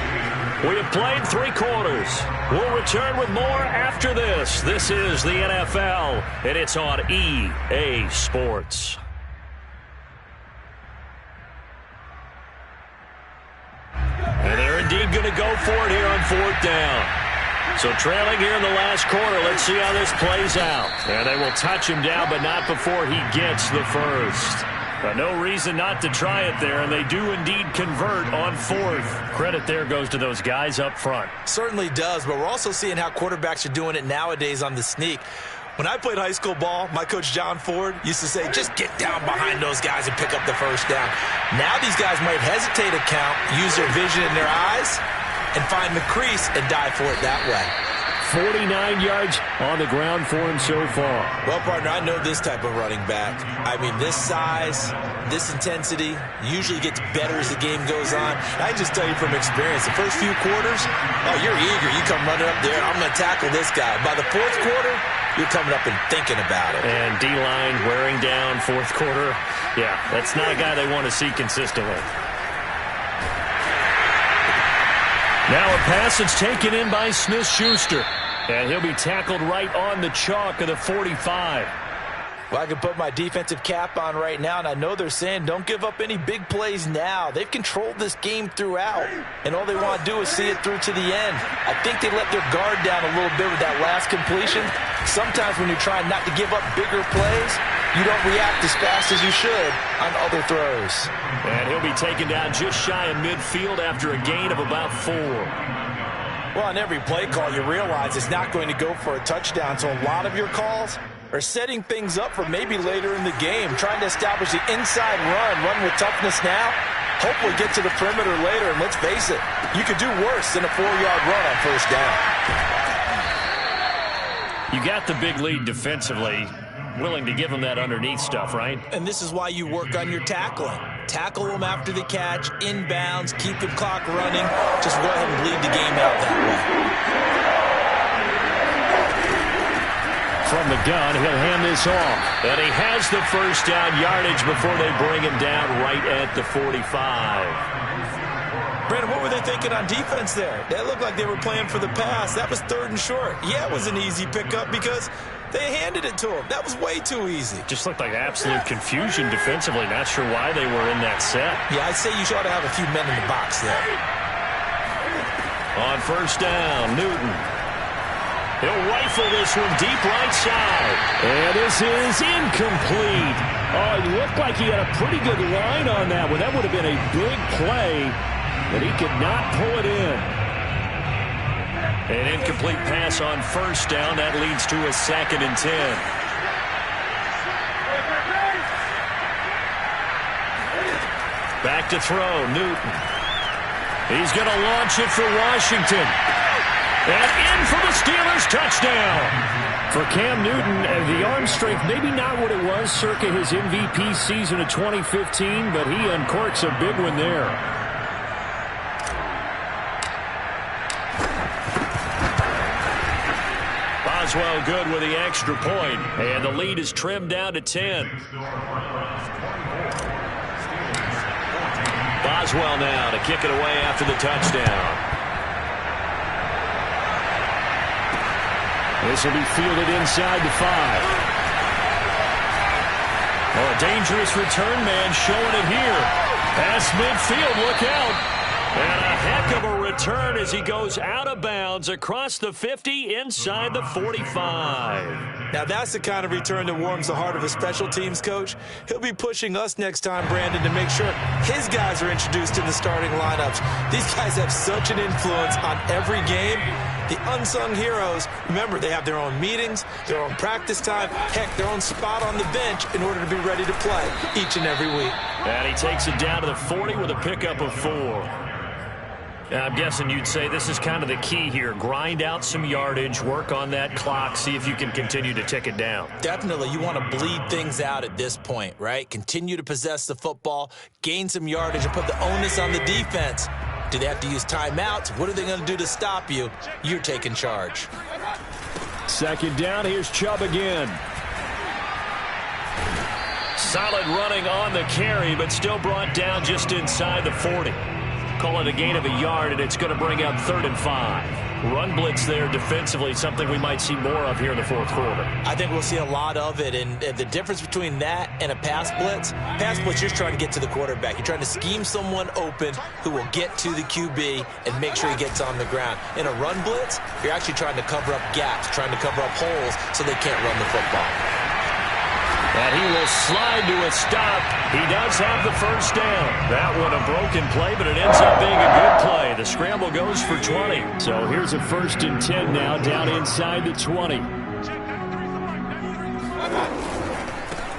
We have played 3 quarters. We'll return with more after this. This is the NFL, and it's on EA Sports. And they're indeed going to go for it here on 4th down. So trailing here in the last quarter, let's see how this plays out. And they will touch him down, but not before he gets the 1st. But no reason not to try it there, and they do indeed convert on 4th. Credit there goes to those guys up front. Certainly does, but we're also seeing how quarterbacks are doing it nowadays on the sneak. When I played high school ball, my coach John Ford used to say, just get down behind those guys and pick up the 1st down. Now these guys might hesitate to count, use their vision in their eyes, and find the crease and dive for it that way. 49 yards on the ground for him so far. Well, partner, I know this type of running back. I mean, this size, this intensity usually gets better as the game goes on. I can just tell you from experience, the first few quarters, oh, you're eager. You come running up there, I'm going to tackle this guy. By the 4th quarter, you're coming up and thinking about it. And D-line wearing down fourth quarter. Yeah, that's not a guy they want to see consistently. Now a pass that's taken in by Smith-Schuster. And he'll be tackled right on the chalk of the 45. Well, I can put my defensive cap on right now, and I know they're saying don't give up any big plays now. They've controlled this game throughout, and all they want to do is see it through to the end. I think they let their guard down a little bit with that last completion. Sometimes when you're trying not to give up bigger plays, you don't react as fast as you should on other throws. And he'll be taken down just shy of midfield after a gain of about 4. Well, on every play call, you realize it's not going to go for a touchdown, so a lot of your calls are setting things up for maybe later in the game, trying to establish the inside run with toughness now, hopefully get to the perimeter later, and let's face it, you could do worse than a 4-yard run on first down. You got the big lead defensively, willing to give them that underneath stuff, right? And this is why you work on your tackling. Tackle them after the catch, inbounds, keep the clock running. Just go ahead and bleed the game out that way. From the gun, he'll hand this off. And he has the first down yardage before they bring him down right at the 45. Brandon, what were they thinking on defense there? That looked like they were playing for the pass. That was 3rd and short. Yeah, it was an easy pickup because they handed it to him. That was way too easy. Just looked like absolute confusion defensively. Not sure why they were in that set. Yeah, I'd say you ought to have a few men in the box there. On first down, Newton. He'll rifle this one deep right side. And this is incomplete. Oh, it looked like he had a pretty good line on that one. That would have been a big play, but he could not pull it in. An incomplete pass on first down. That leads to a 2nd and 10. Back to throw, Newton. He's going to launch it for Washington. And in for the Steelers, touchdown. For Cam Newton, the arm strength, maybe not what it was circa his MVP season of 2015, but he uncorks a big one there. Boswell good with the extra point, and the lead is trimmed down to 10. Boswell now to kick it away after the touchdown. This will be fielded inside the 5. Oh, a dangerous return man showing it here. Past midfield, look out. And a heck of a return as he goes out of bounds across the 50 inside the 45. Now that's the kind of return that warms the heart of a special teams coach. He'll be pushing us next time, Brandon, to make sure his guys are introduced in the starting lineups. These guys have such an influence on every game. The unsung heroes, remember, they have their own meetings, their own practice time, heck, their own spot on the bench in order to be ready to play each and every week. And he takes it down to the 40 with a pickup of 4. I'm guessing you'd say this is kind of the key here. Grind out some yardage, work on that clock, see if you can continue to tick it down. Definitely. You want to bleed things out at this point, right? Continue to possess the football, gain some yardage, and put the onus on the defense. Do they have to use timeouts? What are they going to do to stop you? You're taking charge. 2nd down. Here's Chubb again. Solid running on the carry, but still brought down just inside the 40. Call it a gain of a yard, and it's going to bring up 3rd and 5. Run blitz there defensively, something we might see more of here in the 4th quarter. I think we'll see a lot of it, and the difference between that and a pass blitz, you're just trying to get to the quarterback. You're trying to scheme someone open who will get to the QB and make sure he gets on the ground. In a run blitz, you're actually trying to cover up gaps, trying to cover up holes so they can't run the football. And he will slide to a stop. He does have the first down. That one a broken play, but it ends up being a good play. The scramble goes for 20. So here's a 1st and 10 now down inside the 20.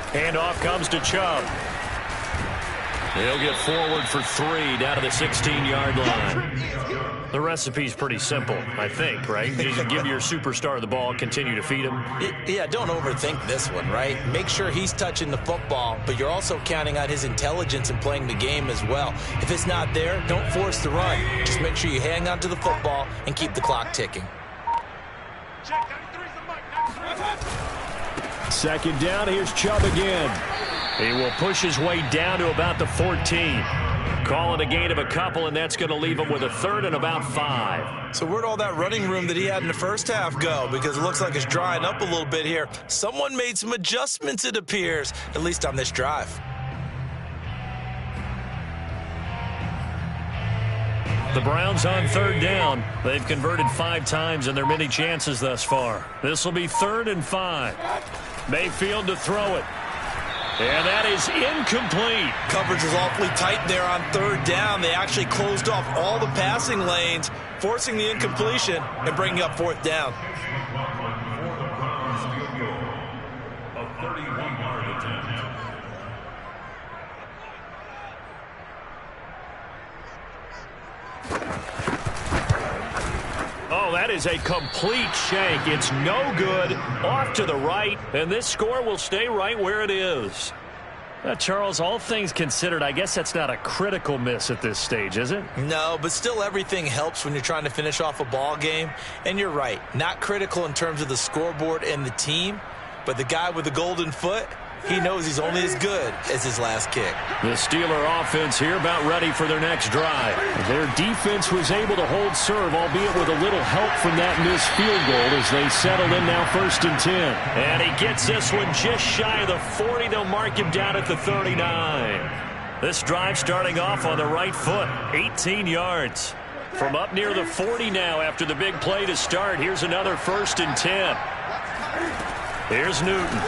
Handoff comes to Chubb. He'll get forward for 3 down to the 16-yard line. The recipe's pretty simple, I think, right? Just give your superstar the ball, continue to feed him. Yeah, don't overthink this one, right? Make sure he's touching the football, but you're also counting on his intelligence in playing the game as well. If it's not there, don't force the run. Just make sure you hang on to the football and keep the clock ticking. Second down, here's Chubb again. He will push his way down to about the 14. Call it a gain of a couple, and that's going to leave him with a third and about 5. So where'd all that running room that he had in the first half go? Because it looks like it's drying up a little bit here. Someone made some adjustments, it appears, at least on this drive. The Browns on third down. They've converted 5 times in their many chances thus far. This will be 3rd and 5. Mayfield to throw it. And that is incomplete. Coverage was awfully tight there on third down. They actually closed off all the passing lanes, forcing the incompletion and bringing up 4th down. A 31-yard attempt. Oh, that is a complete shank. It's no good. Off to the right, and this score will stay right where it is. Charles, all things considered, I guess that's not a critical miss at this stage, is it? No, but still everything helps when you're trying to finish off a ball game. And you're right, not critical in terms of the scoreboard and the team, but the guy with the golden foot, he knows he's only as good as his last kick. The Steeler offense here about ready for their next drive. Their defense was able to hold serve, albeit with a little help from that missed field goal as they settled in now 1st and 10. And he gets this one just shy of the 40. They'll mark him down at the 39. This drive starting off on the right foot, 18 yards. From up near the 40 now after the big play to start. Here's another 1st and 10. Here's Newton.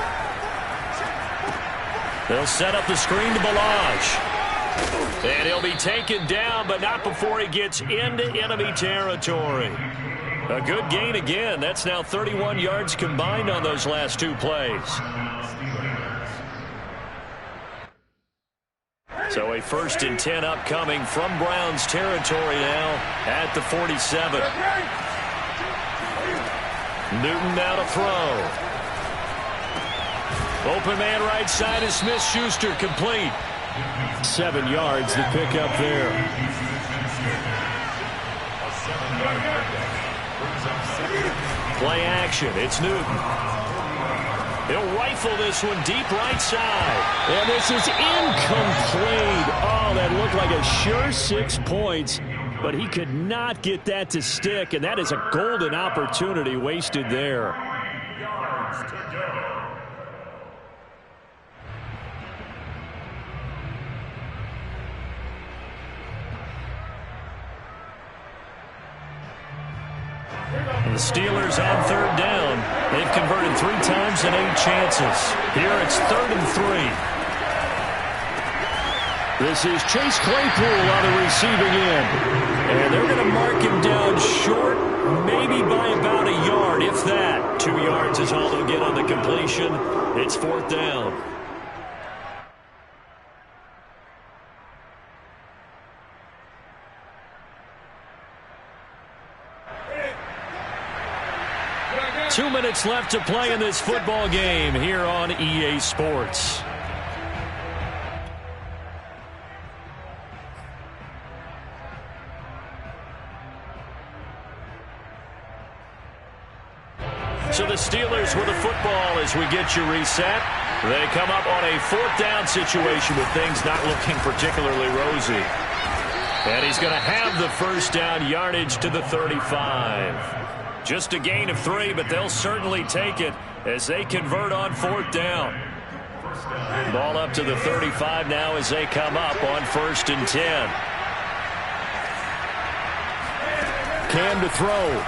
They'll set up the screen to Balaj. And he'll be taken down, but not before he gets into enemy territory. A good gain again. That's now 31 yards combined on those last 2 plays. So a 1st and 10 upcoming from Browns territory now at the 47. Newton now to throw. Open man right side is Smith-Schuster, complete. 7 yards to pick up there. Play action, it's Newton. He'll rifle this one deep right side. And this is incomplete. Oh, that looked like a sure 6 points, but he could not get that to stick, and that is a golden opportunity wasted there. Yards to go. The Steelers on third down. They've converted 3 times in 8 chances. Here it's 3rd and 3. This is Chase Claypool on the receiving end. And they're going to mark him down short, maybe by about a yard, if that. 2 yards is all they'll get on the completion. It's 4th down. Two minutes left to play in this football game here on EA Sports. So the Steelers with the football as we get you reset. They come up on a 4th down situation with things not looking particularly rosy. And he's going to have the 1st down, yardage to the 35. Just a gain of 3, but they'll certainly take it as they convert on 4th down. Ball up to the 35 now as they come up on 1st and 10. Cam to throw.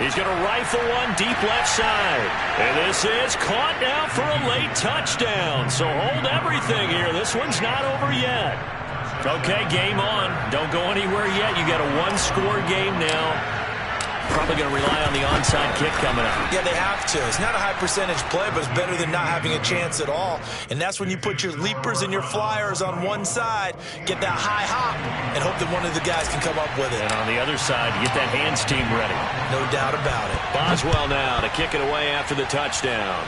He's going to rifle one deep left side. And this is caught now for a late touchdown. So hold everything here. This one's not over yet. Okay, game on. Don't go anywhere yet. You got a 1-score game now. Probably going to rely on the onside kick coming up. Yeah, they have to. It's not a high percentage play, but it's better than not having a chance at all. And that's when you put your leapers and your flyers on one side, get that high hop, and hope that one of the guys can come up with it. And on the other side, get that hands team ready. No doubt about it. Boswell now to kick it away after the touchdown.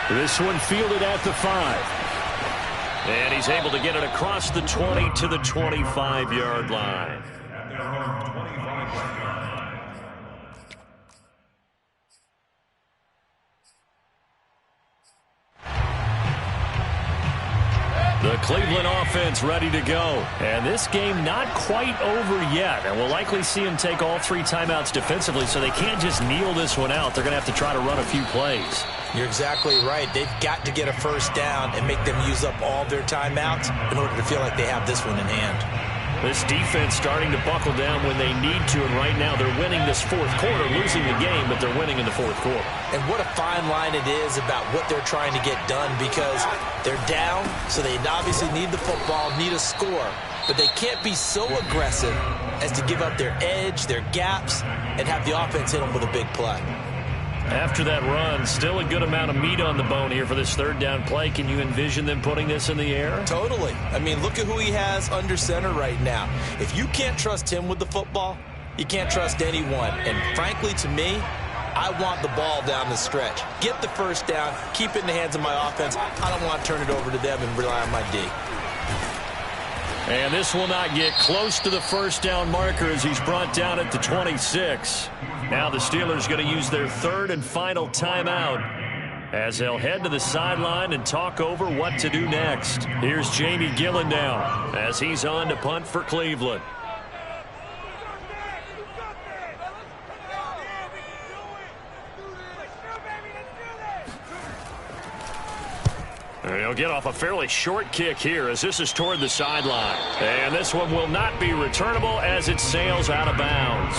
This one fielded at the 5. And he's able to get it across the 20 to the 25-yard line. At their own 25-yard line. The Cleveland offense ready to go. And this game not quite over yet. And we'll likely see them take all 3 timeouts defensively, so they can't just kneel this one out. They're going to have to try to run a few plays. You're exactly right. They've got to get a first down and make them use up all their timeouts in order to feel like they have this one in hand. This defense starting to buckle down when they need to, and right now they're winning this fourth quarter, losing the game, but they're winning in the fourth quarter. And what a fine line it is about what they're trying to get done, because they're down, so they obviously need the football, need a score, but they can't be so aggressive as to give up their edge, their gaps, and have the offense hit them with a big play. After that run, still a good amount of meat on the bone here for this third down play. Can you envision them putting this in the air? Totally. I mean, look at who he has under center right now. If you can't trust him with the football, you can't trust anyone. And frankly, to me, I want the ball down the stretch. Get the first down, keep it in the hands of my offense. I don't want to turn it over to them and rely on my D. And this will not get close to the first down marker as he's brought down at the 26. Now the Steelers going to use their third and final timeout as they'll head to the sideline and talk over what to do next. Here's Jamie Gillen now as he's on to punt for Cleveland. He'll get off a fairly short kick here as this is toward the sideline. And this one will not be returnable as it sails out of bounds.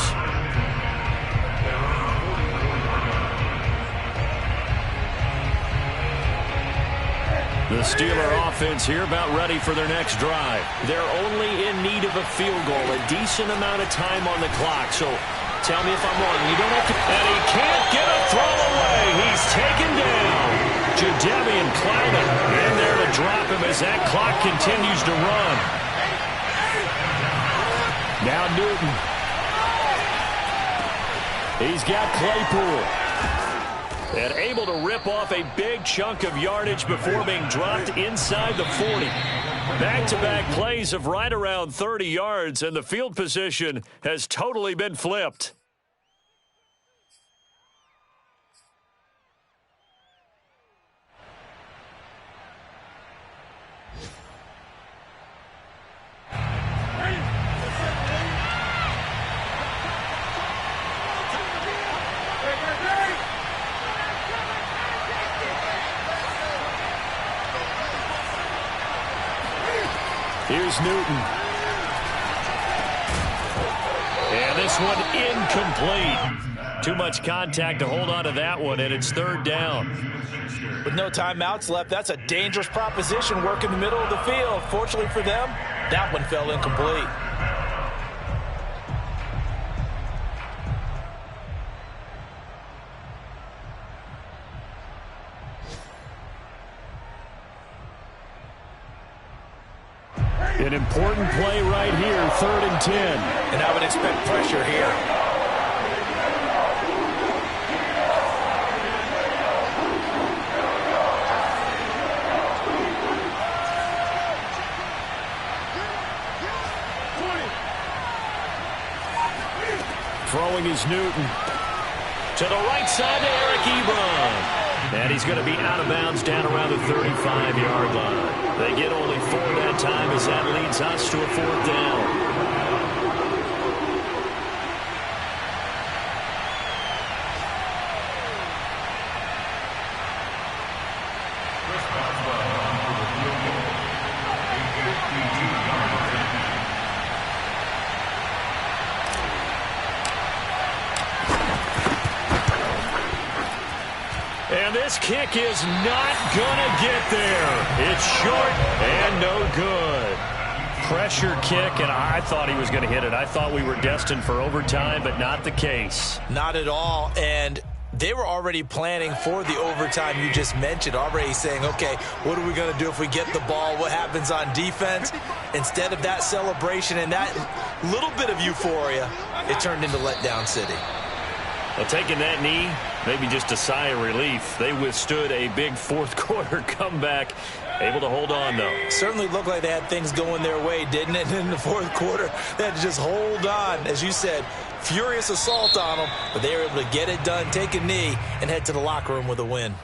The Steeler offense here about ready for their next drive. They're only in need of a field goal, a decent amount of time on the clock. So tell me if I'm wrong. You don't have to. And he can't get a throw away. He's taken down. Jadeveon Clowney in there to drop him as that clock continues to run. Now Newton. He's got Claypool. And able to rip off a big chunk of yardage before being dropped inside the 40. Back-to-back plays of right around 30 yards, and the field position has totally been flipped. Here's Newton. And this one incomplete. Too much contact to hold on to that one, and it's third down. With no timeouts left, that's a dangerous proposition. Work in the middle of the field. Fortunately for them, that one fell incomplete. An important play right here, 3rd and 10. And I would expect pressure here. Throwing is Newton. To the right side to Eric Ebron. And he's going to be out of bounds down around the 35-yard line. They get only 4 that time as that leads us to a 4th down. And this kick is not going to get there. It's short and no good. Pressure kick, and I thought he was going to hit it. I thought we were destined for overtime, but not the case. Not at all, and they were already planning for the overtime you just mentioned, already saying, okay, what are we going to do if we get the ball? What happens on defense? Instead of that celebration and that little bit of euphoria, it turned into letdown city. Well, taking that knee, maybe just a sigh of relief. They withstood a big fourth quarter comeback. Able to hold on, though. Certainly looked like they had things going their way, didn't it? In the fourth quarter, they had to just hold on. As you said, furious assault on them, but they were able to get it done, take a knee, and head to the locker room with a win.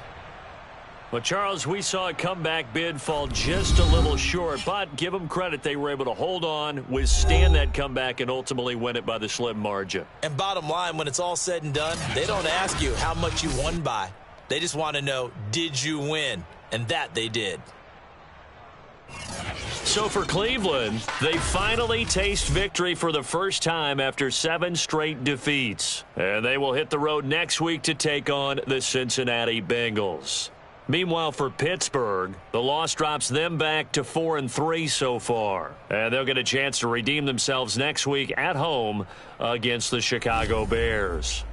Well, Charles, we saw a comeback bid fall just a little short, but give them credit. They were able to hold on, withstand that comeback, and ultimately win it by the slim margin. And bottom line, when it's all said and done, they don't ask you how much you won by. They just want to know, did you win? And that they did. So for Cleveland, they finally taste victory for the first time after 7 straight defeats. And they will hit the road next week to take on the Cincinnati Bengals. Meanwhile, for Pittsburgh, the loss drops them back to 4-3 so far. And they'll get a chance to redeem themselves next week at home against the Chicago Bears.